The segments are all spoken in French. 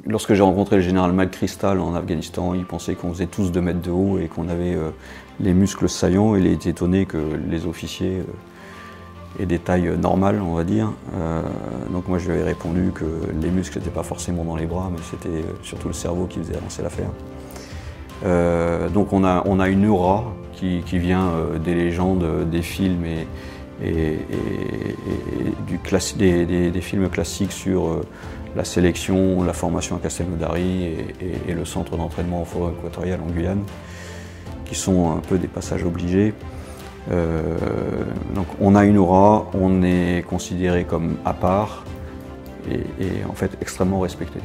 Lorsque j'ai rencontré le général McChrystal en Afghanistan, il pensait qu'on faisait tous 2 mètres de haut et qu'on avait les muscles saillants. Il était étonné que les officiers aient des tailles normales, on va dire. Donc moi je lui avais répondu que les muscles n'étaient pas forcément dans les bras, mais c'était surtout le cerveau qui faisait avancer l'affaire. Donc on a une aura qui vient des légendes, des films et des films classiques sur la sélection, la formation à Castelnaudary et le centre d'entraînement en forêt équatoriale en Guyane, qui sont un peu des passages obligés. Donc on a une aura, on est considéré comme à part et en fait extrêmement respecté.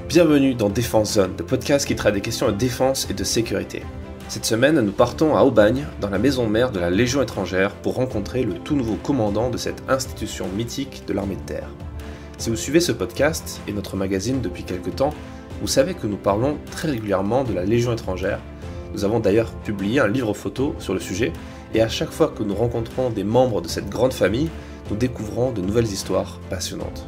Bienvenue dans Défense Zone, le podcast qui traite des questions de défense et de sécurité. Cette semaine, nous partons à Aubagne, dans la maison mère de la Légion étrangère, pour rencontrer le tout nouveau commandant de cette institution mythique de l'armée de terre. Si vous suivez ce podcast et notre magazine depuis quelque temps, vous savez que nous parlons très régulièrement de la Légion étrangère. Nous avons d'ailleurs publié un livre photo sur le sujet, et à chaque fois que nous rencontrons des membres de cette grande famille, nous découvrons de nouvelles histoires passionnantes.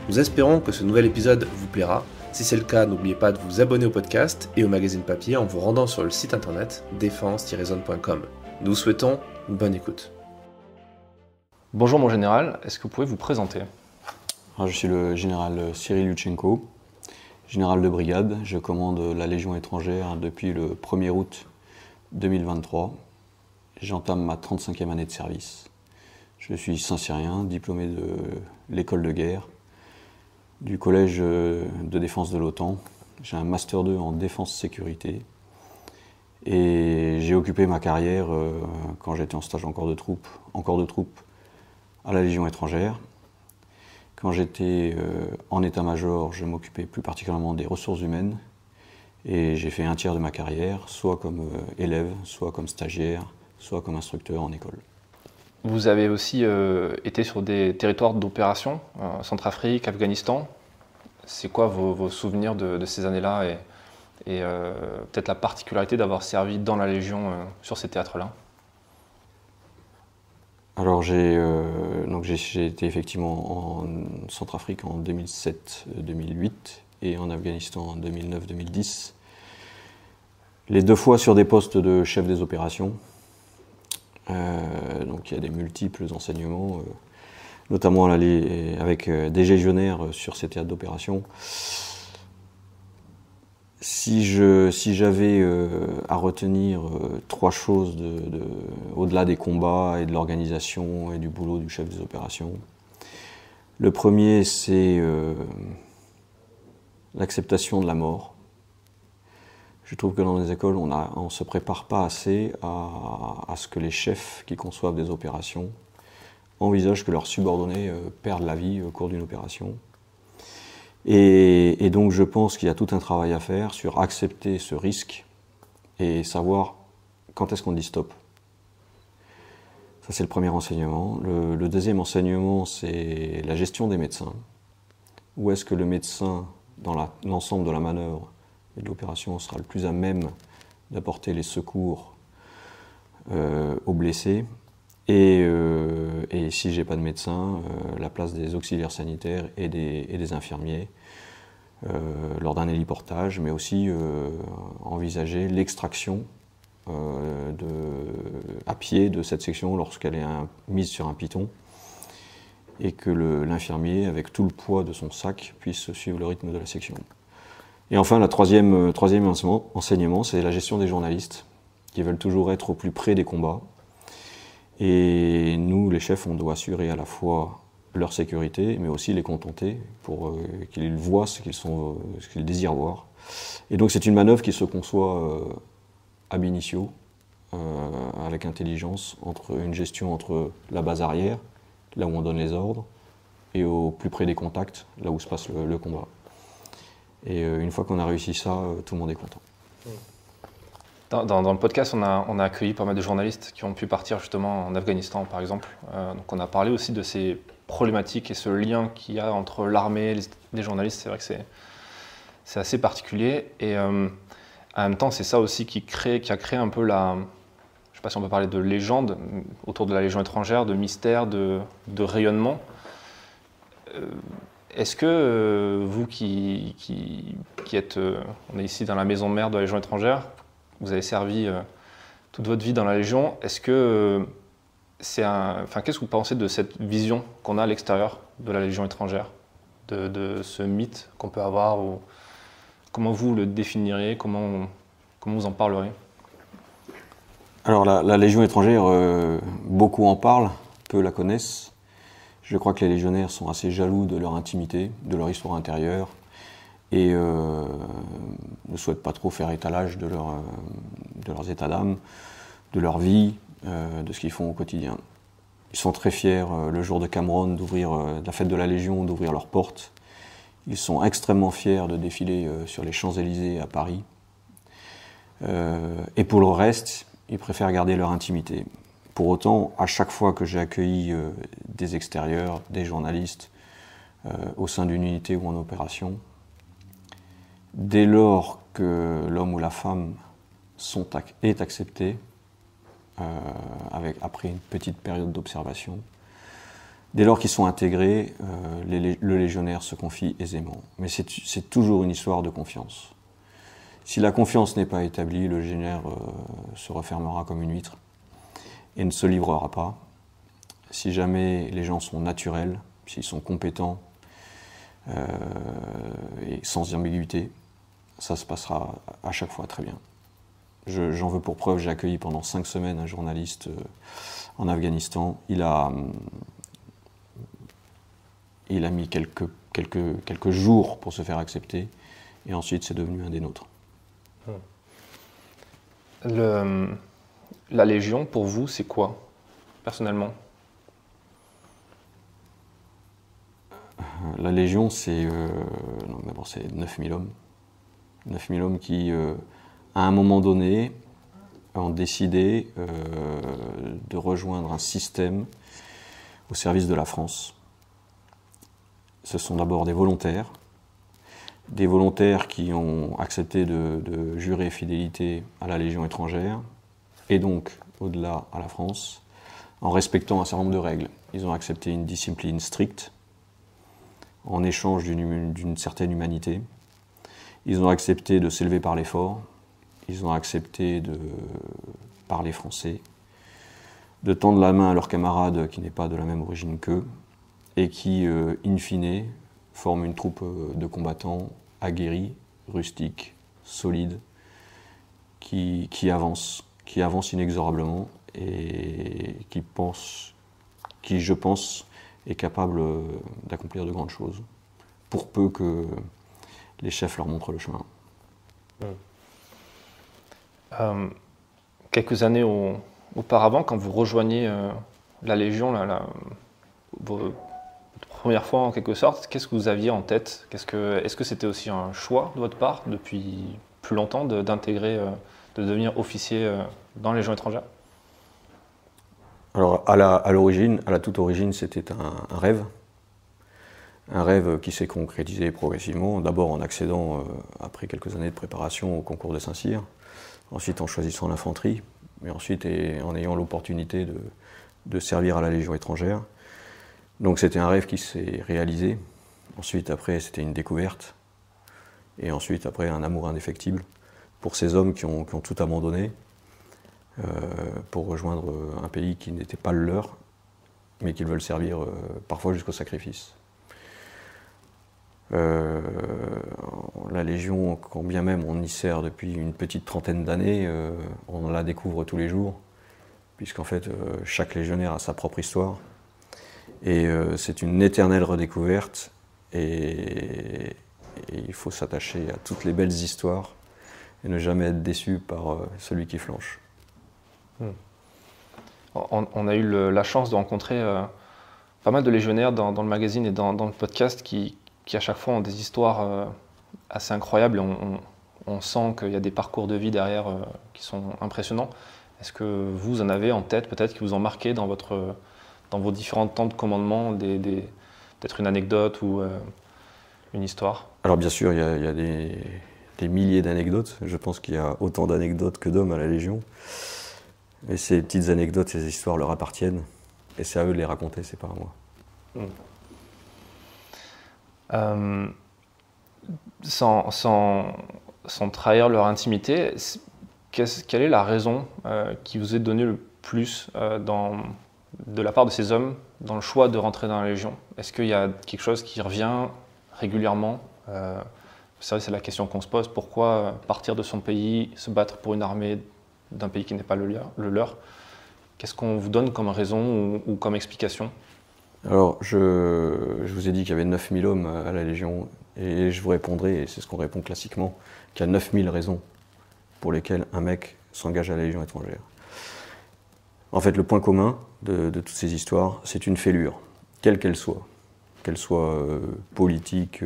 Nous espérons que ce nouvel épisode vous plaira. Si c'est le cas, n'oubliez pas de vous abonner au podcast et au magazine papier en vous rendant sur le site internet défense-zone.com. Nous vous souhaitons une bonne écoute. Bonjour mon général, est-ce que vous pouvez vous présenter ? Alors, je suis le général Cyril Yutchenko, général de brigade. Je commande la Légion étrangère depuis le 1er août 2023. J'entame ma 35e année de service. Je suis Saint-Cyrien, diplômé de l'école de guerre, du collège de défense de l'OTAN. J'ai un Master 2 en défense-sécurité. Et j'ai occupé ma carrière quand j'étais en stage en corps de troupe à la Légion étrangère. Quand j'étais en état-major, je m'occupais plus particulièrement des ressources humaines. Et j'ai fait un tiers de ma carrière, soit comme élève, soit comme stagiaire, soit comme instructeur en école. Vous avez aussi été sur des territoires d'opération, Centrafrique, Afghanistan. C'est quoi vos souvenirs de ces années-là et peut-être la particularité d'avoir servi dans la Légion sur ces théâtres-là ? Alors j'ai été effectivement en Centrafrique en 2007-2008 et en Afghanistan en 2009-2010. Les 2 fois sur des postes de chef des opérations. Donc il y a des multiples enseignements, notamment avec des légionnaires sur ces théâtres d'opération. Si j'avais à retenir 3 choses au-delà des combats et de l'organisation et du boulot du chef des opérations, le premier c'est l'acceptation de la mort. Je trouve que dans les écoles, on ne se prépare pas assez à ce que les chefs qui conçoivent des opérations envisagent que leurs subordonnés perdent la vie au cours d'une opération. Et donc je pense qu'il y a tout un travail à faire sur accepter ce risque et savoir quand est-ce qu'on dit stop. Ça c'est le premier enseignement. Le deuxième enseignement, c'est la gestion des médecins. Où est-ce que le médecin, dans l'ensemble de la manœuvre et de l'opération, sera le plus à même d'apporter les secours aux blessés. Et si j'ai pas de médecin, la place des auxiliaires sanitaires et des infirmiers lors d'un héliportage, mais aussi envisager l'extraction à pied de cette section lorsqu'elle est mise sur un piton et que l'infirmier, avec tout le poids de son sac, puisse suivre le rythme de la section. Et enfin, le troisième enseignement, c'est la gestion des journalistes, qui veulent toujours être au plus près des combats. Et nous, les chefs, on doit assurer à la fois leur sécurité, mais aussi les contenter pour qu'ils voient ce qu'ils désirent voir. Et donc c'est une manœuvre qui se conçoit ab initio, avec intelligence, une gestion entre la base arrière, là où on donne les ordres, et au plus près des contacts, là où se passe le combat. Et une fois qu'on a réussi ça, tout le monde est content. Dans le podcast, on a accueilli pas mal de journalistes qui ont pu partir justement en Afghanistan, par exemple. Donc on a parlé aussi de ces problématiques et ce lien qu'il y a entre l'armée et les journalistes. C'est vrai que c'est assez particulier. Et en même temps, c'est ça aussi qui a créé un peu je ne sais pas si on peut parler de légende autour de la Légion étrangère, de mystère, de rayonnement. Est-ce que vous qui êtes, on est ici dans la maison mère de la Légion étrangère, vous avez servi toute votre vie dans la Légion, est-ce que qu'est-ce que vous pensez de cette vision qu'on a à l'extérieur de la Légion étrangère, de ce mythe qu'on peut avoir, ou comment vous le définiriez, comment vous en parlerez? Alors la Légion étrangère, beaucoup en parlent, peu la connaissent. Je crois que les légionnaires sont assez jaloux de leur intimité, de leur histoire intérieure, et ne souhaitent pas trop faire étalage de leurs états d'âme, de leur vie, de ce qu'ils font au quotidien. Ils sont très fiers, le jour de Cameron, de la fête de la Légion, d'ouvrir leurs portes. Ils sont extrêmement fiers de défiler sur les Champs-Élysées à Paris. Et pour le reste, ils préfèrent garder leur intimité. Pour autant, à chaque fois que j'ai accueilli des extérieurs, des journalistes, au sein d'une unité ou en opération, dès lors que l'homme ou la femme est accepté, après une petite période d'observation, dès lors qu'ils sont intégrés, le légionnaire se confie aisément. Mais c'est toujours une histoire de confiance. Si la confiance n'est pas établie, le légionnaire se refermera comme une huître et ne se livrera pas. Si jamais les gens sont naturels, s'ils sont compétents et sans ambiguïté, ça se passera à chaque fois très bien. J'en veux pour preuve, j'ai accueilli pendant 5 semaines un journaliste en Afghanistan. Il a mis quelques jours pour se faire accepter, et ensuite c'est devenu un des nôtres. La Légion, pour vous, c'est quoi, personnellement? La Légion, c'est 9000 hommes. 9000 hommes qui, à un moment donné, ont décidé de rejoindre un système au service de la France. Ce sont d'abord des volontaires qui ont accepté de jurer fidélité à la Légion étrangère, et donc, au-delà, à la France, en respectant un certain nombre de règles. Ils ont accepté une discipline stricte, en échange d'une certaine humanité. Ils ont accepté de s'élever par l'effort. Ils ont accepté de parler français, de tendre la main à leurs camarades qui n'est pas de la même origine qu'eux, et qui, in fine, forment une troupe de combattants aguerris, rustiques, solides, qui avancent inexorablement et qui, je pense, est capable d'accomplir de grandes choses, pour peu que les chefs leur montrent le chemin. Quelques années auparavant, quand vous rejoignez la Légion, votre première fois en quelque sorte, qu'est-ce que vous aviez en tête? Est-ce que c'était aussi un choix de votre part, depuis plus longtemps, d'intégrer, de devenir officier dans la Légion étrangère? Alors, à la toute origine, c'était un rêve. Un rêve qui s'est concrétisé progressivement, d'abord en accédant, après quelques années de préparation, au concours de Saint-Cyr, ensuite en choisissant l'infanterie, mais ensuite en ayant l'opportunité de servir à la Légion étrangère. Donc c'était un rêve qui s'est réalisé. Ensuite, après, c'était une découverte. Et ensuite, après, un amour indéfectible pour ces hommes qui ont tout abandonné pour rejoindre un pays qui n'était pas le leur, mais qu'ils veulent servir parfois jusqu'au sacrifice. La Légion, quand bien même on y sert depuis une petite trentaine d'années, on la découvre tous les jours, puisqu'en fait chaque légionnaire a sa propre histoire. Et c'est une éternelle redécouverte, et il faut s'attacher à toutes les belles histoires et ne jamais être déçu par celui qui flanche. On a eu la chance de rencontrer pas mal de légionnaires dans le magazine et dans le podcast qui à chaque fois ont des histoires assez incroyables, et on sent qu'il y a des parcours de vie derrière qui sont impressionnants. Est-ce que vous en avez en tête, peut-être, qui vous ont marqué dans vos différents temps de commandement, peut-être une anecdote ou une histoire? Alors bien sûr, il y a des milliers d'anecdotes. Je pense qu'il y a autant d'anecdotes que d'hommes à la Légion. Et ces petites anecdotes, ces histoires leur appartiennent. Et c'est à eux de les raconter, c'est pas à moi. Sans trahir leur intimité, quelle est la raison qui vous est donnée le plus de la part de ces hommes dans le choix de rentrer dans la Légion? Est-ce qu'il y a quelque chose qui revient régulièrement? C'est la question qu'on se pose. Pourquoi partir de son pays, se battre pour une armée d'un pays qui n'est pas le leur? Qu'est-ce qu'on vous donne comme raison ou comme explication? Alors, je vous ai dit qu'il y avait 9000 hommes à la Légion, et je vous répondrai, et c'est ce qu'on répond classiquement, qu'il y a 9000 raisons pour lesquelles un mec s'engage à la Légion étrangère. En fait, le point commun de toutes ces histoires, c'est une fêlure, quelle qu'elle soit politique,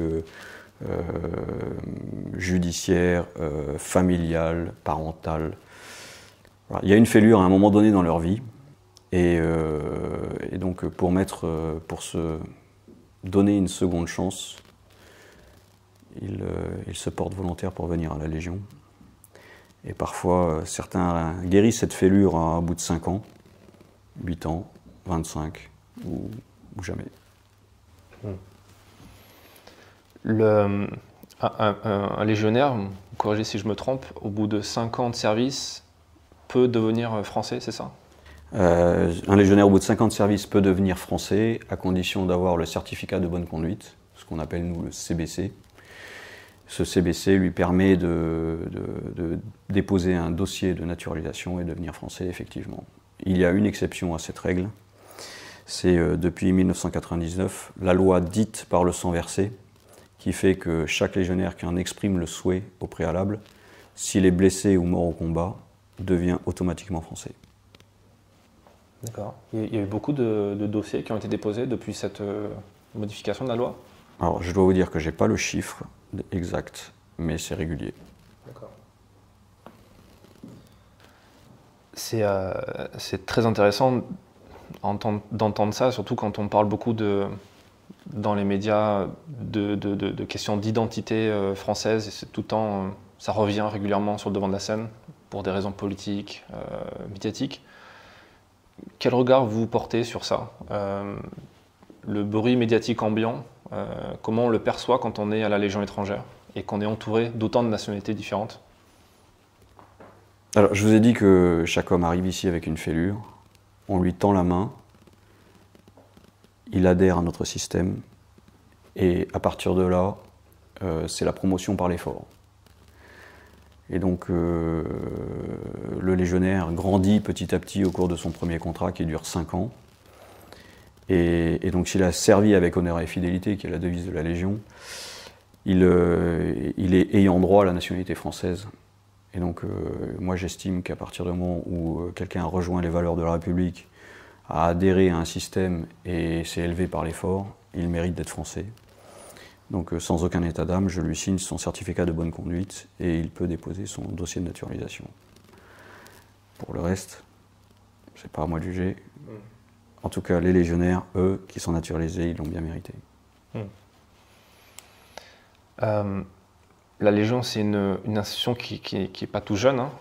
judiciaire, familiale, parentale. Voilà. Il y a une fêlure à un moment donné dans leur vie, et donc pour se donner une seconde chance, ils se portent volontaires pour venir à la Légion. Et parfois, certains guérissent cette fêlure au bout de 5 ans, 8 ans, 25 ou jamais. Un légionnaire, vous corrigez si je me trompe, au bout de 5 ans de service, peut devenir français, c'est ça? Un légionnaire au bout de 5 ans de service peut devenir français à condition d'avoir le certificat de bonne conduite, ce qu'on appelle nous le CBC. Ce CBC lui permet de déposer un dossier de naturalisation et devenir français effectivement. Il y a une exception à cette règle, c'est depuis 1999 la loi dite par le sang versé qui fait que chaque légionnaire qui en exprime le souhait au préalable, s'il est blessé ou mort au combat, devient automatiquement français. D'accord. Il y a eu beaucoup de dossiers qui ont été déposés depuis cette modification de la loi? Alors, je dois vous dire que je n'ai pas le chiffre exact, mais c'est régulier. D'accord. C'est très intéressant d'entendre ça, surtout quand on parle beaucoup dans les médias de questions d'identité française, et c'est tout le temps, ça revient régulièrement sur le devant de la scène pour des raisons politiques, médiatiques. Quel regard vous portez sur ça? Le bruit médiatique ambiant, comment on le perçoit quand on est à la Légion étrangère et qu'on est entouré d'autant de nationalités différentes? Alors, je vous ai dit que chaque homme arrive ici avec une fêlure, on lui tend la main, il adhère à notre système, et à partir de là, c'est la promotion par l'effort. Et donc, le légionnaire grandit petit à petit au cours de son premier contrat qui dure 5 ans. Et donc, s'il a servi avec honneur et fidélité, qui est la devise de la Légion, il est ayant droit à la nationalité française. Et donc, moi, j'estime qu'à partir du moment où quelqu'un a rejoint les valeurs de la République, a adhéré à un système et s'est élevé par l'effort, il mérite d'être français. Donc, sans aucun état d'âme, je lui signe son certificat de bonne conduite et il peut déposer son dossier de naturalisation. Pour le reste, c'est pas à moi de juger. En tout cas, les légionnaires, eux, qui sont naturalisés, ils l'ont bien mérité. La Légion, c'est une institution qui est pas tout jeune, hein.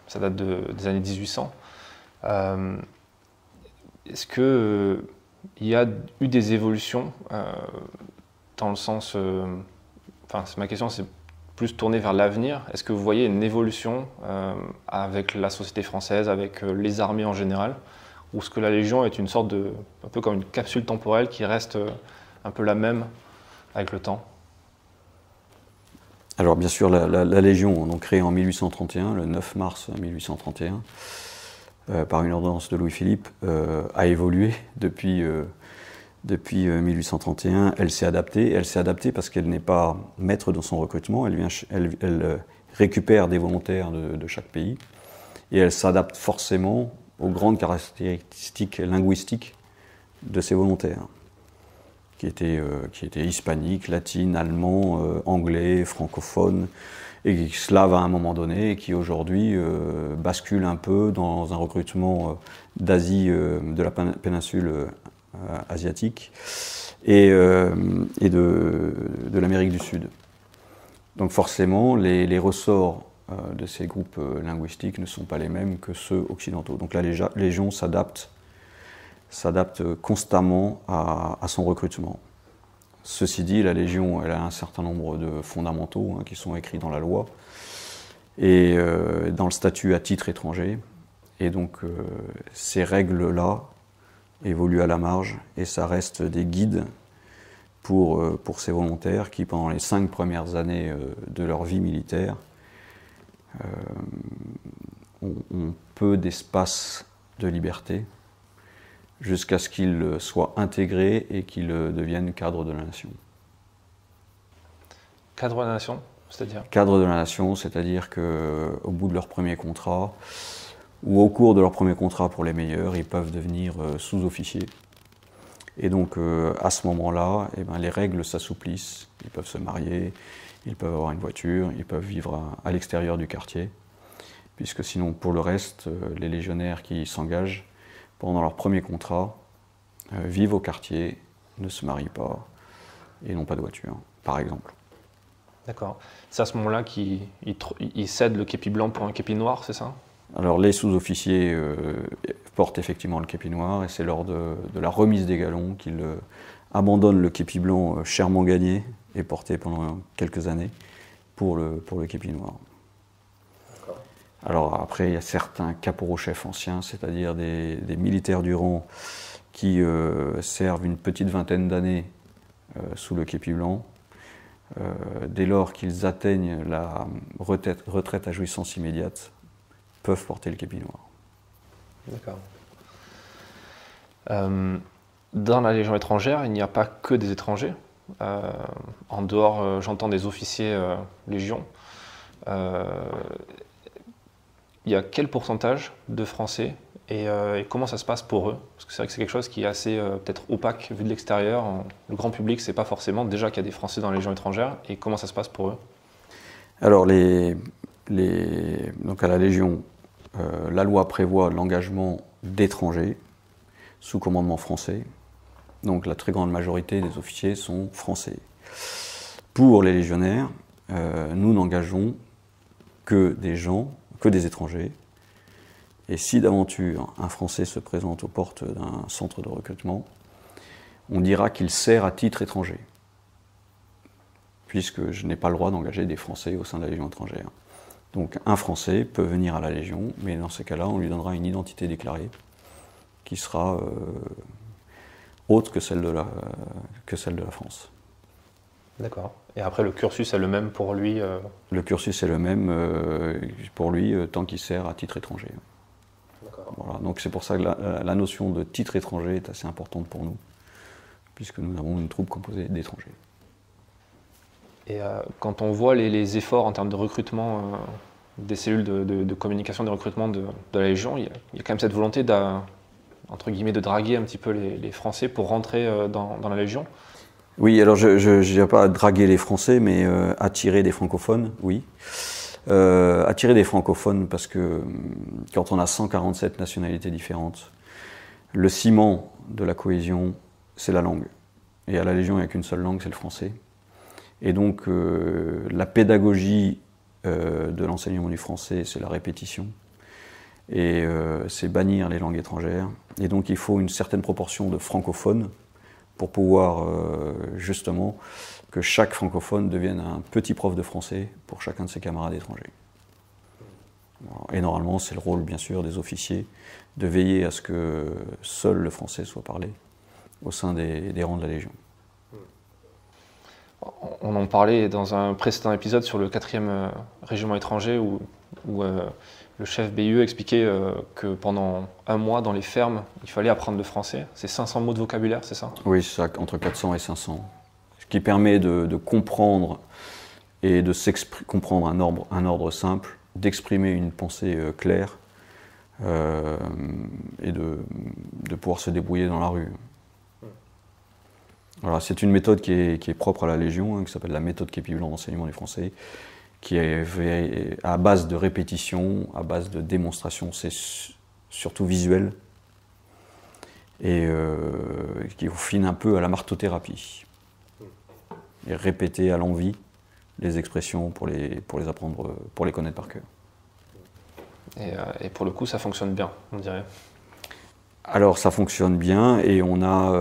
Ça date des années 1800. Est-ce qu'il y a eu des évolutions dans le sens... ma question, c'est plus tournée vers l'avenir. Est-ce que vous voyez une évolution avec la société française, avec les armées en général, ou est-ce que la Légion est une sorte un peu comme une capsule temporelle qui reste un peu la même avec le temps? Alors bien sûr, la Légion, donc créée en 1831, le 9 mars 1831, par une ordonnance de Louis-Philippe, a évolué depuis 1831. Elle s'est adaptée parce qu'elle n'est pas maître dans son recrutement, elle récupère des volontaires de chaque pays, et elle s'adapte forcément aux grandes caractéristiques linguistiques de ces volontaires, qui étaient hispaniques, latines, allemands, anglais, francophones, et slaves à un moment donné, et qui aujourd'hui basculent un peu dans un recrutement d'Asie, de la péninsule asiatique, et de l'Amérique du Sud. Donc forcément, les ressorts de ces groupes linguistiques ne sont pas les mêmes que ceux occidentaux. Donc la Légion s'adapte constamment à son recrutement. Ceci dit, la Légion, elle a un certain nombre de fondamentaux qui sont écrits dans la loi et dans le statut à titre étranger. Et donc, ces règles-là évoluent à la marge et ça reste des guides pour ces volontaires qui, pendant les 5 premières années de leur vie militaire, ont peu d'espace de liberté jusqu'à ce qu'ils soient intégrés et qu'ils deviennent cadres de la nation. Cadre de la nation, c'est-à-dire? Cadre de la nation, c'est-à-dire qu'au bout de leur premier contrat, ou au cours de leur premier contrat pour les meilleurs, ils peuvent devenir sous-officiers. Et donc à ce moment-là, les règles s'assouplissent. Ils peuvent se marier, ils peuvent avoir une voiture, ils peuvent vivre à l'extérieur du quartier. Puisque sinon, pour le reste, les légionnaires qui s'engagent pendant leur premier contrat vivent au quartier, ne se marient pas et n'ont pas de voiture, par exemple. D'accord. C'est à ce moment-là qu'ils cèdent le képi blanc pour un képi noir, c'est ça? Alors les sous-officiers portent effectivement le képi noir et c'est lors de la remise des galons qu'ils abandonnent le képi blanc chèrement gagné et porté pendant quelques années pour le képi noir. Alors après, il y a certains caporaux-chefs anciens, c'est-à-dire des militaires du rang qui servent une petite vingtaine d'années sous le képi blanc. Dès lors qu'ils atteignent la retraite à jouissance immédiate, peuvent porter le képi noir. D'accord. Dans la Légion étrangère, il n'y a pas que des étrangers. En dehors, j'entends des officiers Légion. Il y a quel pourcentage de Français et comment ça se passe pour eux? Parce que c'est vrai que c'est quelque chose qui est assez peut-être opaque vu de l'extérieur. Le grand public ne sait pas forcément déjà qu'il y a des Français dans la Légion étrangère et comment ça se passe pour eux. Alors, donc à la Légion, la loi prévoit l'engagement d'étrangers sous commandement français. Donc la très grande majorité des officiers sont français. Pour les légionnaires, nous n'engageons que des étrangers. Et si d'aventure un Français se présente aux portes d'un centre de recrutement, on dira qu'il sert à titre étranger, puisque je n'ai pas le droit d'engager des Français au sein de la Légion étrangère. Donc un Français peut venir à la Légion, mais dans ces cas-là, on lui donnera une identité déclarée qui sera autre que celle de la France. D'accord. Et après, le cursus est le même pour lui Le cursus est le même pour lui tant qu'il sert à titre étranger. D'accord. Voilà. Donc c'est pour ça que la notion de titre étranger est assez importante pour nous, puisque nous avons une troupe composée d'étrangers. Et quand on voit les efforts en termes de recrutement des cellules de communication de recrutement de la Légion, il y a quand même cette volonté entre guillemets, de draguer un petit peu les Français pour rentrer dans la Légion. Oui, alors je ne dirais pas draguer les Français, mais attirer des francophones, oui. Attirer des francophones parce que quand on a 147 nationalités différentes, le ciment de la cohésion, c'est la langue. Et à la Légion, il n'y a qu'une seule langue, c'est le français. Et donc la pédagogie de l'enseignement du français, c'est la répétition. Et c'est bannir les langues étrangères. Et donc il faut une certaine proportion de francophones pour pouvoir justement que chaque francophone devienne un petit prof de français pour chacun de ses camarades étrangers. Et normalement, c'est le rôle, bien sûr, des officiers de veiller à ce que seul le français soit parlé au sein des rangs de la Légion. On en parlait dans un précédent épisode sur le 4e régiment étranger où le chef BUE expliquait que pendant un mois, dans les fermes, il fallait apprendre le français. C'est 500 mots de vocabulaire, c'est ça? Oui, c'est ça, entre 400 et 500. Ce qui permet de comprendre et de comprendre un ordre simple, d'exprimer une pensée claire et de pouvoir se débrouiller dans la rue. Voilà, c'est une méthode qui est propre à la Légion, qui s'appelle la méthode képi blanc d'enseignement du français, qui est à base de répétition, à base de démonstration, c'est surtout visuel, et qui confine un peu à la martothérapie. Et répéter à l'envi les expressions pour les apprendre, pour les connaître par cœur. Et pour le coup, ça fonctionne bien, on dirait. Alors ça fonctionne bien et on a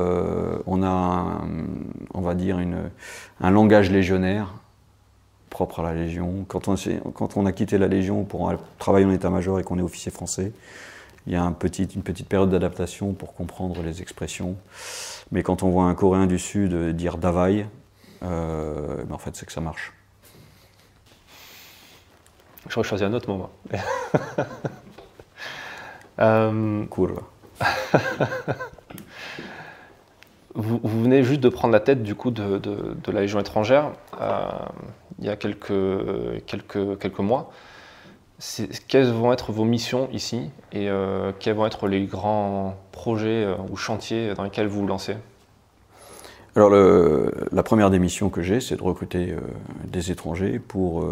on va dire un langage légionnaire propre à la Légion. Quand on a quitté la Légion pour travailler en état-major et qu'on est officier français, il y a une petite période d'adaptation pour comprendre les expressions. Mais quand on voit un Coréen du Sud dire Davai, en fait c'est que ça marche. J'aurais choisi un autre moment. Cool. Vous venez juste de prendre la tête du coup de la Légion étrangère il y a quelques mois. Quelles vont être vos missions ici et quels vont être les grands projets ou chantiers dans lesquels vous vous lancez? Alors la première des missions que j'ai, c'est de recruter des étrangers pour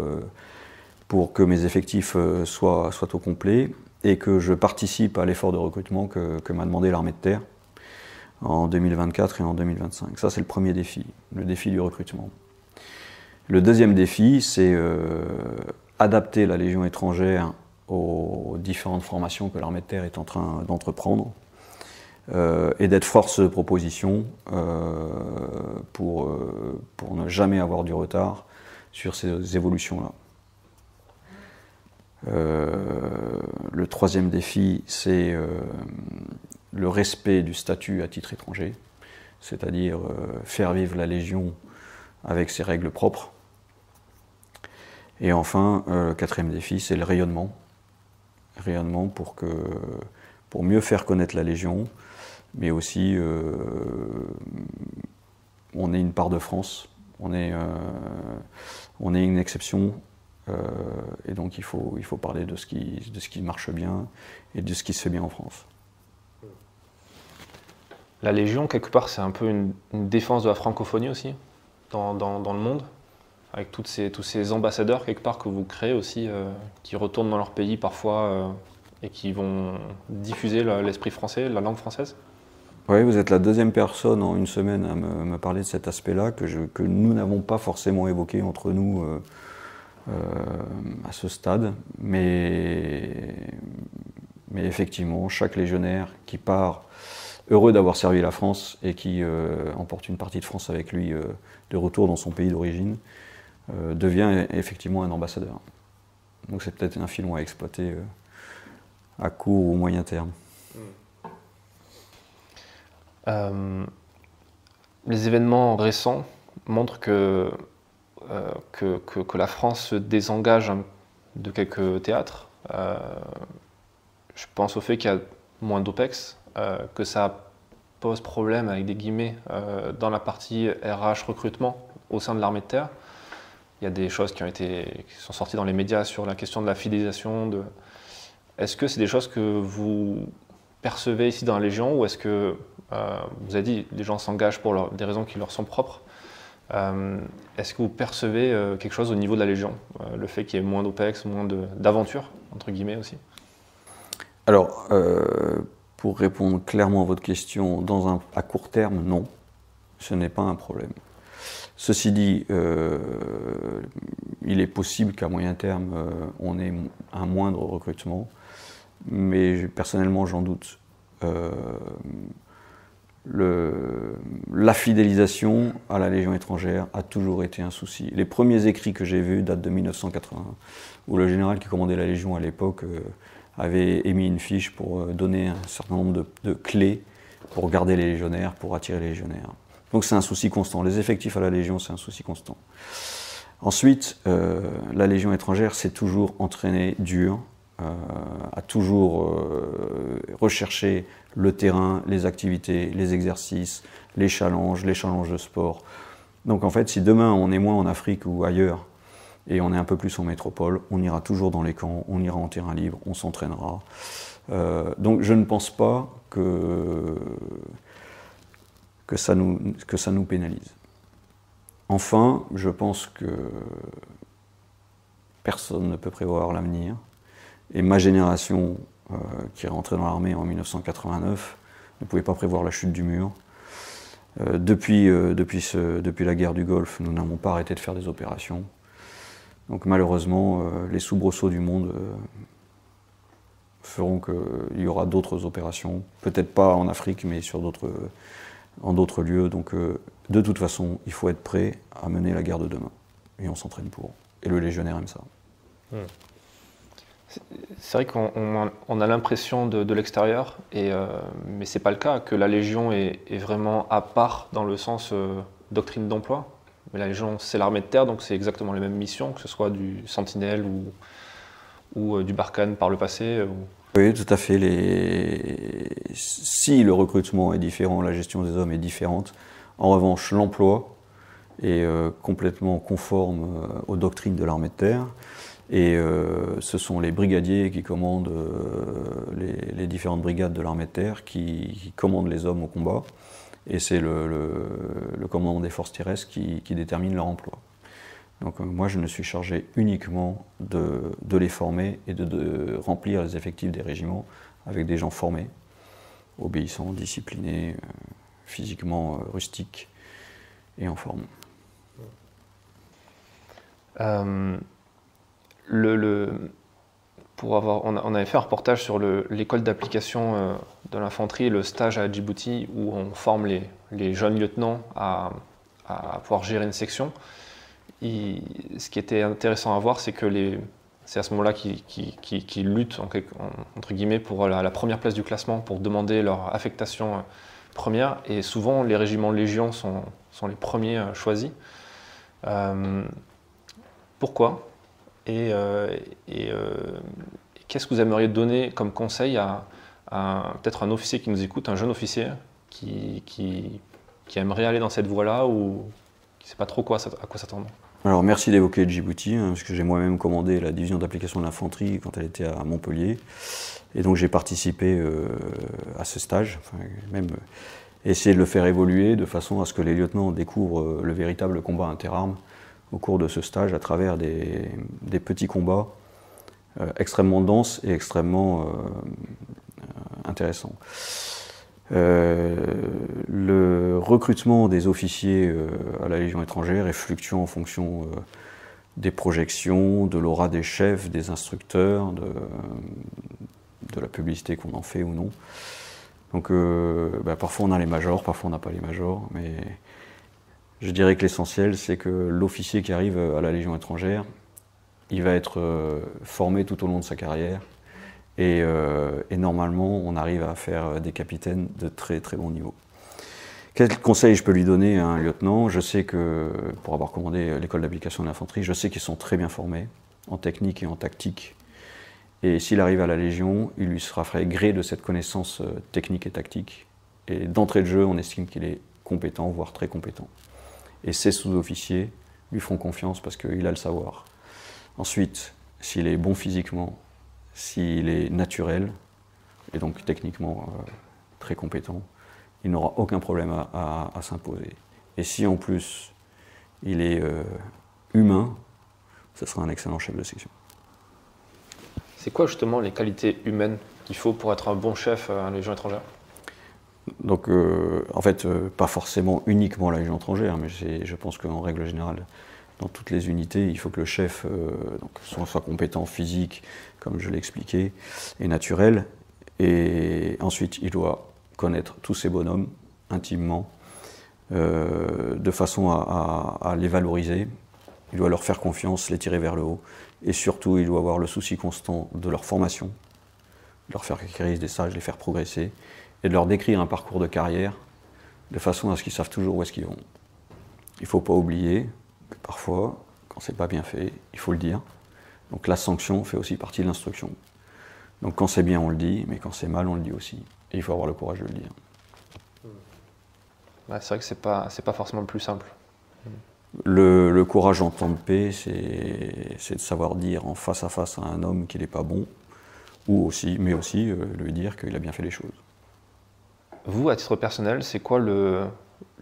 que mes effectifs soient au complet et que je participe à l'effort de recrutement que m'a demandé l'armée de terre en 2024 et en 2025. Ça, c'est le premier défi, le défi du recrutement. Le deuxième défi, c'est adapter la Légion étrangère aux différentes formations que l'armée de terre est en train d'entreprendre et d'être force de proposition pour ne jamais avoir du retard sur ces évolutions-là. Le troisième défi, c'est le respect du statut à titre étranger, c'est-à-dire faire vivre la Légion avec ses règles propres. Et enfin, le quatrième défi, c'est le rayonnement. Rayonnement pour mieux faire connaître la Légion, mais aussi on est une part de France, on est une exception. Et donc il faut parler de ce qui marche bien et de ce qui se fait bien en France. La Légion, quelque part, c'est un peu une défense de la francophonie aussi, dans le monde, avec tous ces ambassadeurs, quelque part, que vous créez aussi, qui retournent dans leur pays parfois et qui vont diffuser l'esprit français, la langue française. Oui, vous êtes la deuxième personne en une semaine à me parler de cet aspect-là que nous n'avons pas forcément évoqué entre nous à ce stade, mais effectivement, chaque légionnaire qui part heureux d'avoir servi la France et qui emporte une partie de France avec lui de retour dans son pays d'origine, devient effectivement un ambassadeur. Donc c'est peut-être un filon à exploiter à court ou moyen terme. Les événements récents montrent que la France se désengage de quelques théâtres. Je pense au fait qu'il y a moins d'OPEX, que ça pose problème avec des guillemets dans la partie RH recrutement au sein de l'armée de terre. Il y a des choses qui sont sorties dans les médias sur la question de la fidélisation. Est-ce que c'est des choses que vous percevez ici dans la Légion ou est-ce que, vous avez dit, les gens s'engagent pour des raisons qui leur sont propres? Est-ce que vous percevez quelque chose au niveau de la Légion, le fait qu'il y ait moins d'OPEX, moins d'aventure, entre guillemets aussi? Alors, pour répondre clairement à votre question, à court terme, non, ce n'est pas un problème. Ceci dit, il est possible qu'à moyen terme, on ait un moindre recrutement, mais personnellement, j'en doute. La fidélisation à la Légion étrangère a toujours été un souci. Les premiers écrits que j'ai vus datent de 1981, où le général qui commandait la Légion à l'époque avait émis une fiche pour donner un certain nombre de clés pour garder les légionnaires, pour attirer les légionnaires. Donc c'est un souci constant. Les effectifs à la Légion, c'est un souci constant. Ensuite, la Légion étrangère s'est toujours entraînée dur, a toujours recherché le terrain, les activités, les exercices, les challenges de sport. Donc en fait, si demain on est moins en Afrique ou ailleurs, et on est un peu plus en métropole, on ira toujours dans les camps, on ira en terrain libre, on s'entraînera. Donc je ne pense pas que ça nous pénalise. Enfin, je pense que personne ne peut prévoir l'avenir. Et ma génération, qui est rentrée dans l'armée en 1989, ne pouvait pas prévoir la chute du mur. Depuis la guerre du Golfe, nous n'avons pas arrêté de faire des opérations. Donc malheureusement, les soubresauts du monde feront qu'il y aura d'autres opérations, peut-être pas en Afrique, mais en d'autres lieux. Donc de toute façon, il faut être prêt à mener la guerre de demain. Et on s'entraîne pour. Et le légionnaire aime ça. C'est vrai qu'on a l'impression de l'extérieur, mais ce n'est pas le cas, que la Légion est vraiment à part dans le sens doctrine d'emploi. Mais la Légion, c'est l'armée de terre, donc c'est exactement les mêmes missions, que ce soit du Sentinelle ou du Barkhane par le passé. Oui, tout à fait. Si le recrutement est différent, la gestion des hommes est différente, en revanche, l'emploi est complètement conforme aux doctrines de l'armée de terre. Et ce sont les brigadiers qui commandent les différentes brigades de l'armée de terre qui commandent les hommes au combat. Et c'est le commandement des forces terrestres qui détermine leur emploi. Donc moi je ne suis chargé uniquement de les former et de remplir les effectifs des régiments avec des gens formés, obéissants, disciplinés, physiquement rustiques et en forme. On avait fait un reportage sur l'école d'application de l'infanterie, le stage à Djibouti, où on forme les jeunes lieutenants à pouvoir gérer une section. Ce qui était intéressant à voir, c'est que c'est à ce moment-là qu'ils luttent entre guillemets pour la première place du classement, pour demander leur affectation première. Et souvent, les régiments Légion sont les premiers choisis. Pourquoi ? Et qu'est-ce que vous aimeriez donner comme conseil à peut-être un officier qui nous écoute, un jeune officier qui aimerait aller dans cette voie-là ou qui ne sait pas trop à quoi s'attendre? Alors merci d'évoquer Djibouti, parce que j'ai moi-même commandé la division d'application de l'infanterie quand elle était à Montpellier. Et donc j'ai participé à ce stage, même essayer de le faire évoluer de façon à ce que les lieutenants découvrent le véritable combat interarmes au cours de ce stage à travers des petits combats extrêmement denses et extrêmement intéressants. Le recrutement des officiers à la Légion étrangère est fluctuant en fonction des projections, de l'aura des chefs, des instructeurs, de la publicité qu'on en fait ou non. Donc parfois on a les majors, parfois on n'a pas les majors, mais je dirais que l'essentiel c'est que l'officier qui arrive à la Légion étrangère, il va être formé tout au long de sa carrière. Et normalement, on arrive à faire des capitaines de très très bon niveau. Quel conseil je peux lui donner à un lieutenant? Je sais que, pour avoir commandé l'école d'application de l'infanterie, je sais qu'ils sont très bien formés, en technique et en tactique. Et s'il arrive à la Légion, il lui sera fait gré de cette connaissance technique et tactique. Et d'entrée de jeu, on estime qu'il est compétent, voire très compétent. Et ses sous-officiers lui font confiance parce qu'il a le savoir. Ensuite, s'il est bon physiquement, s'il est naturel, et donc techniquement très compétent, il n'aura aucun problème à s'imposer. Et si en plus il est humain, ce sera un excellent chef de section. C'est quoi justement les qualités humaines qu'il faut pour être un bon chef à la Légion étrangère? Donc en fait, pas forcément uniquement la Légion étrangère, mais je pense qu'en règle générale, dans toutes les unités, il faut que le chef soit compétent physique, comme je l'ai expliqué, et naturel. Et ensuite, il doit connaître tous ces bonhommes intimement, de façon à les valoriser. Il doit leur faire confiance, les tirer vers le haut. Et surtout, il doit avoir le souci constant de leur formation, de leur faire acquérir des stages, les faire progresser, et de leur décrire un parcours de carrière, de façon à ce qu'ils savent toujours où est-ce qu'ils vont. Il ne faut pas oublier que parfois, quand c'est pas bien fait, il faut le dire. Donc la sanction fait aussi partie de l'instruction. Donc quand c'est bien, on le dit, mais quand c'est mal, on le dit aussi. Et il faut avoir le courage de le dire. Ouais, c'est vrai que c'est pas forcément le plus simple. Le courage en temps de paix, c'est de savoir dire en face à face à un homme qu'il n'est pas bon, mais aussi lui dire qu'il a bien fait les choses. Vous, à titre personnel, c'est quoi le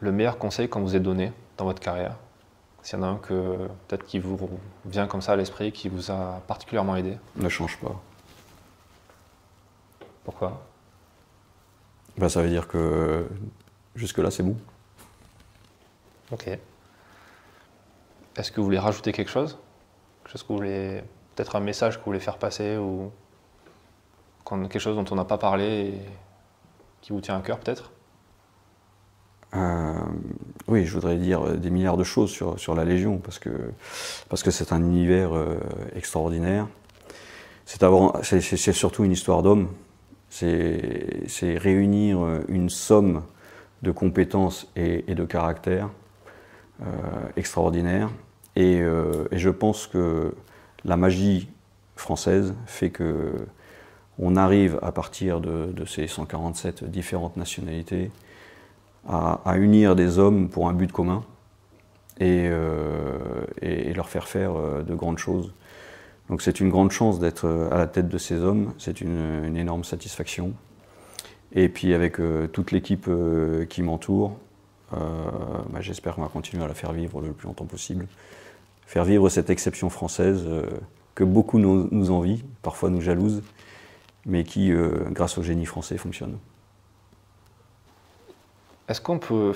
meilleur conseil qu'on vous ait donné dans votre carrière? S'il y en a un peut-être qui vous vient comme ça à l'esprit, qui vous a particulièrement aidé? Ne change pas. Pourquoi? Ça veut dire que jusque-là, c'est bon. Ok. Est-ce que vous voulez rajouter quelque chose? Quelque chose que vous voulez, peut-être un message que vous voulez faire passer ou quelque chose dont on n'a pas parlé et qui vous tient à cœur peut-être? Oui, je voudrais dire des milliards de choses sur la Légion, parce que c'est un univers extraordinaire. C'est surtout une histoire d'hommes. C'est réunir une somme de compétences et de caractères extraordinaires. Et je pense que la magie française fait que on arrive, à partir de ces 147 différentes nationalités, à unir des hommes pour un but commun et leur faire de grandes choses. Donc c'est une grande chance d'être à la tête de ces hommes, c'est une énorme satisfaction. Et puis avec toute l'équipe qui m'entoure, j'espère qu'on va continuer à la faire vivre le plus longtemps possible. Faire vivre cette exception française que beaucoup nous envient, parfois nous jalousent, mais qui, grâce au génie français, fonctionne. Est-ce qu'on peut,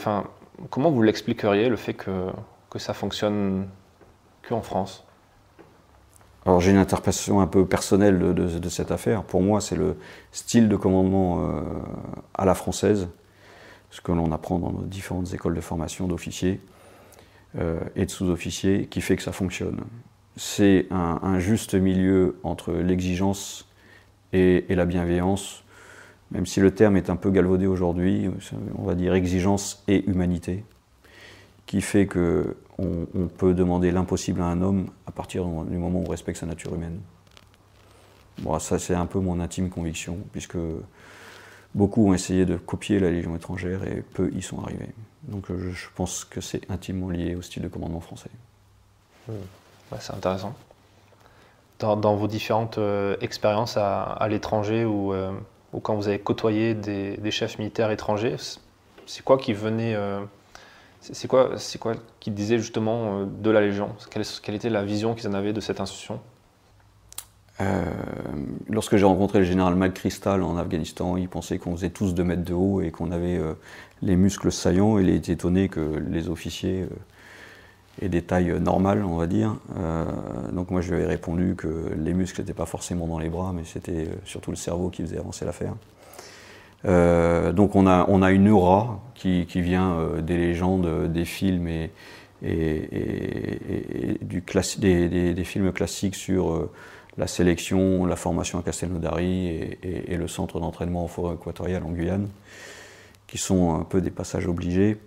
comment vous l'expliqueriez, le fait que ça fonctionne qu'en France? Alors j'ai une interprétation un peu personnelle de cette affaire. Pour moi, c'est le style de commandement à la française, ce que l'on apprend dans nos différentes écoles de formation d'officiers et de sous-officiers, qui fait que ça fonctionne. C'est un juste milieu entre l'exigence et la bienveillance, même si le terme est un peu galvaudé aujourd'hui, on va dire exigence et humanité, qui fait qu'on peut demander l'impossible à un homme à partir du moment où on respecte sa nature humaine. Bon, ça, c'est un peu mon intime conviction, puisque beaucoup ont essayé de copier la Légion étrangère et peu y sont arrivés. Donc je pense que c'est intimement lié au style de commandement français. Ouais, c'est intéressant. Dans vos différentes expériences à l'étranger ou quand vous avez côtoyé des chefs militaires étrangers, c'est quoi qui venait, c'est quoi qui disait justement de la Légion? Quelle était la vision qu'ils en avaient de cette institution? Lorsque j'ai rencontré le général McChrystal en Afghanistan, il pensait qu'on faisait tous 2 mètres de haut et qu'on avait les muscles saillants. Il était étonné que les officiers aient des tailles normales, on va dire. Donc moi je lui avais répondu que les muscles n'étaient pas forcément dans les bras, mais c'était surtout le cerveau qui faisait avancer l'affaire. Donc on a une aura qui vient des légendes, des films et des films classiques sur la sélection, la formation à Castelnaudary et le centre d'entraînement en forêt équatoriale en Guyane, qui sont un peu des passages obligés.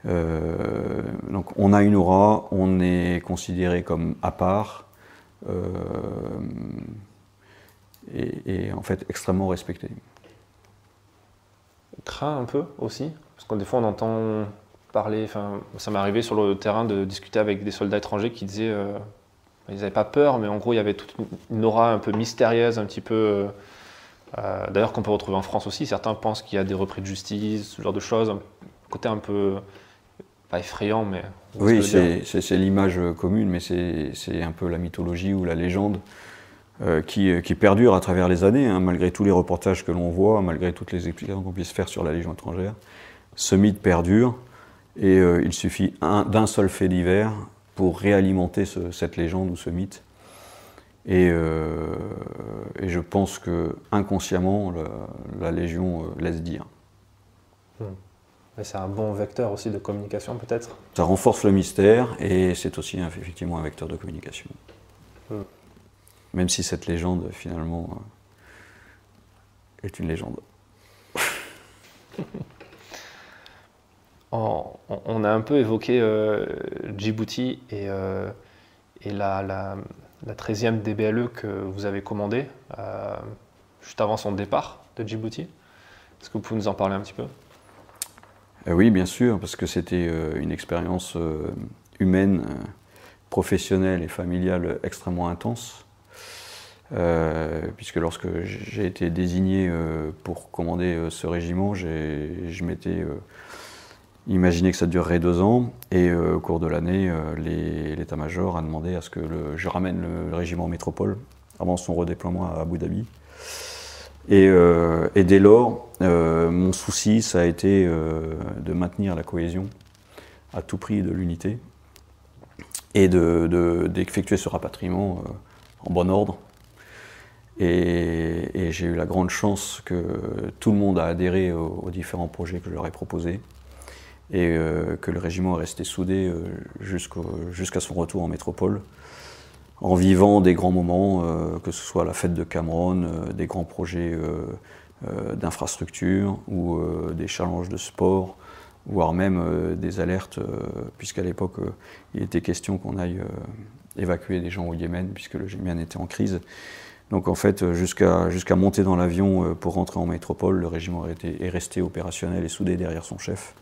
Donc on a une aura, on est considéré comme à part et en fait extrêmement respecté. Craint un peu aussi, parce que des fois on entend parler, ça m'est arrivé sur le terrain de discuter avec des soldats étrangers qui disaient ils n'avaient pas peur, mais en gros il y avait toute une aura un peu mystérieuse, un petit peu d'ailleurs qu'on peut retrouver en France aussi. Certains pensent qu'il y a des repris de justice, ce genre de choses, un côté un peu pas effrayant, mais oui, c'est l'image commune, mais c'est un peu la mythologie ou la légende qui perdure à travers les années, hein, malgré tous les reportages que l'on voit, malgré toutes les explications qu'on puisse faire sur la Légion étrangère. Ce mythe perdure et il suffit d'un seul fait divers pour réalimenter cette légende ou ce mythe. Et je pense que inconsciemment, la Légion laisse dire. C'est un bon vecteur aussi de communication peut-être. Ça renforce le mystère et c'est aussi effectivement un vecteur de communication. Même si cette légende, finalement, est une légende. On a un peu évoqué Djibouti et la 13e DBLE que vous avez commandée juste avant son départ de Djibouti. Est-ce que vous pouvez nous en parler un petit peu? Oui, bien sûr, parce que c'était une expérience humaine, professionnelle et familiale extrêmement intense. Puisque lorsque j'ai été désigné pour commander ce régiment, je m'étais imaginé que ça durerait 2 ans, et au cours de l'année, l'état-major a demandé à ce que je ramène le régiment en métropole avant son redéploiement à Abu Dhabi. Et dès lors, mon souci, ça a été de maintenir la cohésion à tout prix de l'unité et d'effectuer ce rapatriement en bon ordre. Et j'ai eu la grande chance que tout le monde a adhéré aux différents projets que je leur ai proposés et que le régiment est resté soudé jusqu'à son retour en métropole, en vivant des grands moments, que ce soit la fête de Cameroun, des grands projets d'infrastructure ou des challenges de sport, voire même des alertes, puisqu'à l'époque il était question qu'on aille évacuer des gens au Yémen, puisque le Yémen était en crise. Donc en fait, jusqu'à monter dans l'avion pour rentrer en métropole, le régiment est resté opérationnel et soudé derrière son chef.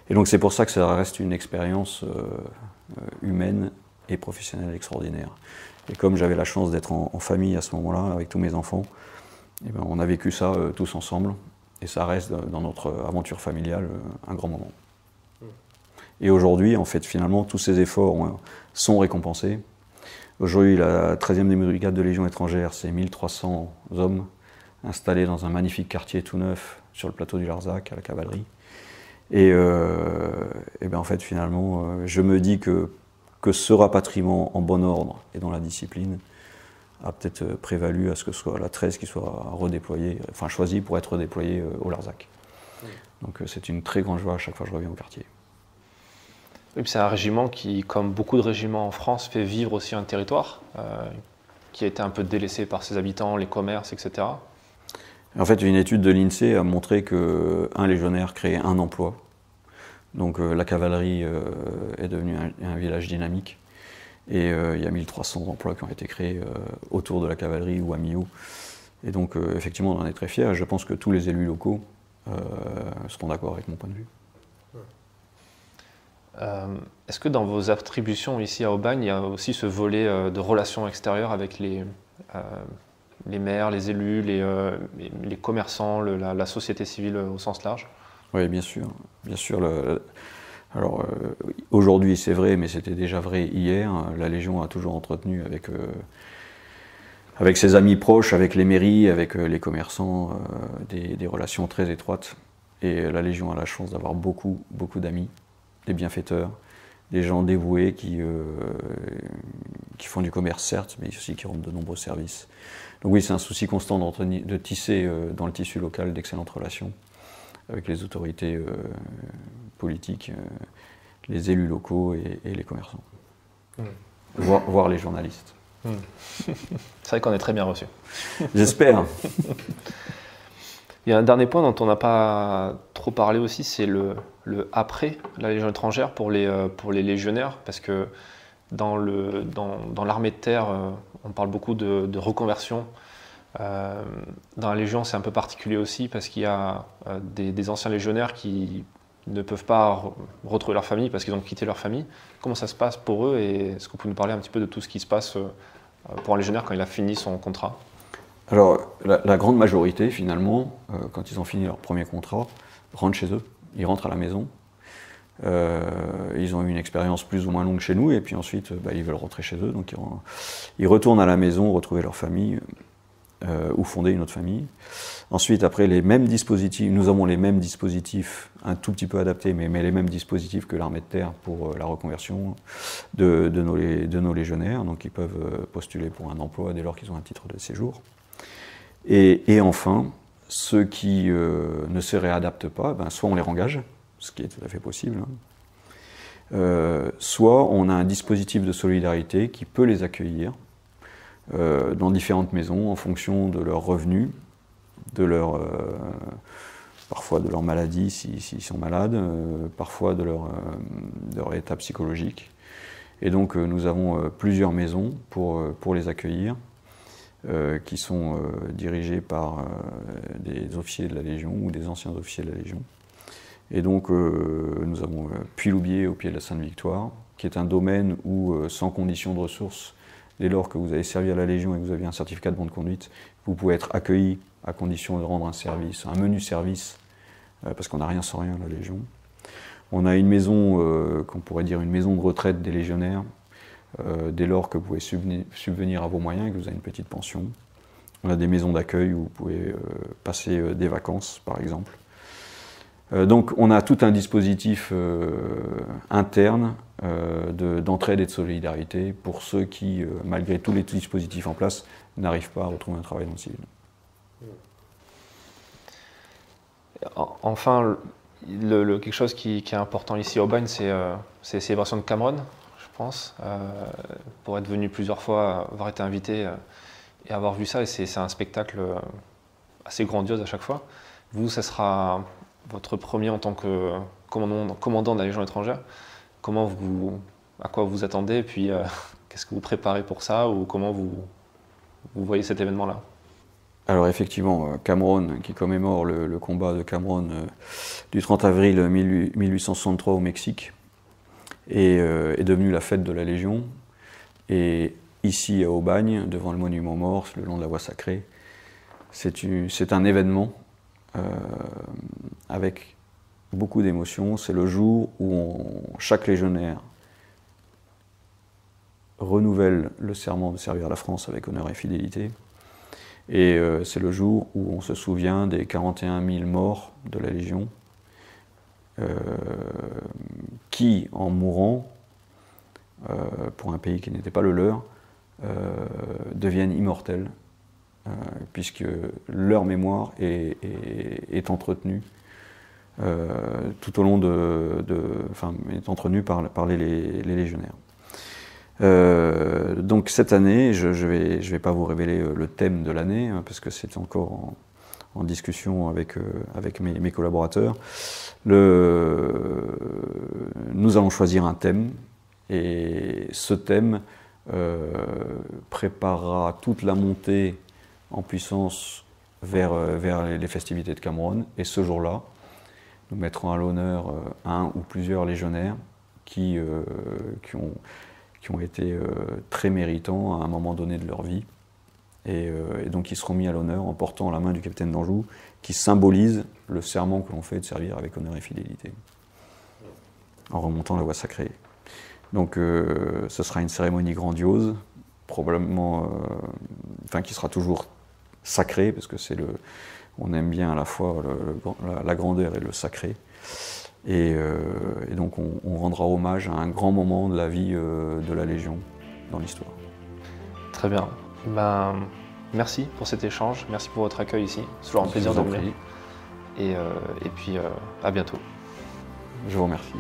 Et donc c'est pour ça que ça reste une expérience humaine et professionnelle extraordinaire. Et comme j'avais la chance d'être en famille à ce moment-là, avec tous mes enfants, eh ben, on a vécu ça tous ensemble. Et ça reste dans notre aventure familiale un grand moment. Et aujourd'hui, en fait, finalement, tous ces efforts sont récompensés. Aujourd'hui, la 13e brigade de Légion étrangère, c'est 1300 hommes installés dans un magnifique quartier tout neuf sur le plateau du Larzac, à la cavalerie. Et ben en fait, finalement, je me dis que ce rapatriement en bon ordre et dans la discipline a peut-être prévalu à ce que ce soit la 13 qui soit redéployée, enfin choisie pour être redéployée au Larzac. Donc c'est une très grande joie à chaque fois que je reviens au quartier. Oui, c'est un régiment qui, comme beaucoup de régiments en France, fait vivre aussi un territoire qui a été un peu délaissé par ses habitants, les commerces, etc. En fait, une étude de l'INSEE a montré qu'un légionnaire créait un emploi. Donc la cavalerie est devenue un village dynamique. Et il y a 1300 emplois qui ont été créés autour de la cavalerie ou à Milhaud. Et donc effectivement, on en est très fiers. Je pense que tous les élus locaux seront d'accord avec mon point de vue. Est-ce que dans vos attributions ici à Aubagne, il y a aussi ce volet de relations extérieures avec les maires, les élus, les commerçants, la société civile au sens large? Oui, bien sûr. Bien sûr. Alors aujourd'hui c'est vrai, mais c'était déjà vrai hier. La Légion a toujours entretenu avec ses amis proches, avec les mairies, avec les commerçants, des relations très étroites. Et la Légion a la chance d'avoir beaucoup d'amis, des bienfaiteurs, des gens dévoués qui font du commerce certes, mais aussi qui rendent de nombreux services. Donc oui, c'est un souci constant de tisser dans le tissu local d'excellentes relations avec les autorités politiques, les élus locaux et les commerçants, voire les journalistes. C'est vrai qu'on est très bien reçus. J'espère. Il y a un dernier point dont on n'a pas trop parlé aussi, c'est le après la Légion étrangère pour les légionnaires, parce que dans l'armée de terre, on parle beaucoup de reconversion. Dans la Légion, c'est un peu particulier aussi parce qu'il y a des anciens légionnaires qui ne peuvent pas retrouver leur famille parce qu'ils ont quitté leur famille. Comment ça se passe pour eux et est-ce que vous pouvez nous parler un petit peu de tout ce qui se passe pour un légionnaire quand il a fini son contrat? Alors, la grande majorité, finalement, quand ils ont fini leur premier contrat, rentrent chez eux. Ils rentrent à la maison. Ils ont eu une expérience plus ou moins longue chez nous et puis ensuite, ils veulent rentrer chez eux. Donc, ils retournent à la maison, retrouver leur famille. Ou fonder une autre famille. Ensuite, après, les mêmes dispositifs, nous avons les mêmes dispositifs, un tout petit peu adaptés, mais les mêmes dispositifs que l'armée de terre pour la reconversion de nos légionnaires. Donc, ils peuvent postuler pour un emploi dès lors qu'ils ont un titre de séjour. Et enfin, ceux qui ne se réadaptent pas, soit on les rengage, ce qui est tout à fait possible, soit on a un dispositif de solidarité qui peut les accueillir dans différentes maisons en fonction de leurs revenus, parfois de leur maladie s'ils sont malades, parfois de leur état psychologique. Et donc nous avons plusieurs maisons pour les accueillir, qui sont dirigées par des officiers de la Légion ou des anciens officiers de la Légion. Et donc nous avons Puy-Loubier au pied de la Sainte-Victoire, qui est un domaine où, sans condition de ressources, dès lors que vous avez servi à la Légion et que vous avez un certificat de bonne conduite, vous pouvez être accueilli à condition de rendre un service, un menu service, parce qu'on n'a rien sans rien à la Légion. On a une maison, qu'on pourrait dire une maison de retraite des légionnaires, dès lors que vous pouvez subvenir à vos moyens et que vous avez une petite pension. On a des maisons d'accueil où vous pouvez passer des vacances, par exemple. Donc on a tout un dispositif interne d'entraide et de solidarité pour ceux qui, malgré tous les dispositifs en place, n'arrivent pas à retrouver un travail dans le civil. Enfin, quelque chose qui est important ici à Aubagne, c'est les célébrations de Cameron, je pense. Pour être venu plusieurs fois, avoir été invité et avoir vu ça, et c'est un spectacle assez grandiose à chaque fois. Vous, ça sera votre premier en tant que commandant de la Légion étrangère. À quoi vous attendez, et puis qu'est-ce que vous préparez pour ça, ou comment vous voyez cet événement-là? Alors effectivement, Cameron, qui commémore le combat de Cameron du 30 avril 1863 au Mexique, est devenu la fête de la Légion. Et ici à Aubagne, devant le monument mort, le long de la voie sacrée, c'est un événement avec beaucoup d'émotions. C'est le jour où chaque légionnaire renouvelle le serment de servir la France avec honneur et fidélité. Et c'est le jour où on se souvient des 41 000 morts de la Légion qui, en mourant pour un pays qui n'était pas le leur, deviennent immortels, puisque leur mémoire est entretenue tout au long est entretenue par les légionnaires. Donc cette année, je vais pas vous révéler le thème de l'année, hein, parce que c'est encore en discussion avec mes collaborateurs. Nous allons choisir un thème, et ce thème préparera toute la montée en puissance vers les festivités de Cameron. Et ce jour-là, nous mettrons à l'honneur un ou plusieurs légionnaires qui ont été très méritants à un moment donné de leur vie. Et donc ils seront mis à l'honneur en portant la main du capitaine d'Anjou, qui symbolise le serment que l'on fait de servir avec honneur et fidélité, en remontant la voie sacrée. Donc ce sera une cérémonie grandiose, probablement, qui sera toujours sacrée, parce que on aime bien à la fois la grandeur et le sacré. Et donc on rendra hommage à un grand moment de la vie de la Légion dans l'histoire. Très bien. Merci pour cet échange, merci pour votre accueil ici. C'est toujours un plaisir de venir. Et puis à bientôt. Je vous remercie.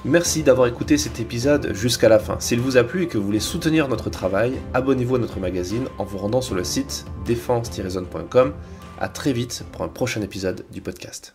Merci d'avoir écouté cet épisode jusqu'à la fin. S'il vous a plu et que vous voulez soutenir notre travail, abonnez-vous à notre magazine en vous rendant sur le site défense-zone.com. À très vite pour un prochain épisode du podcast.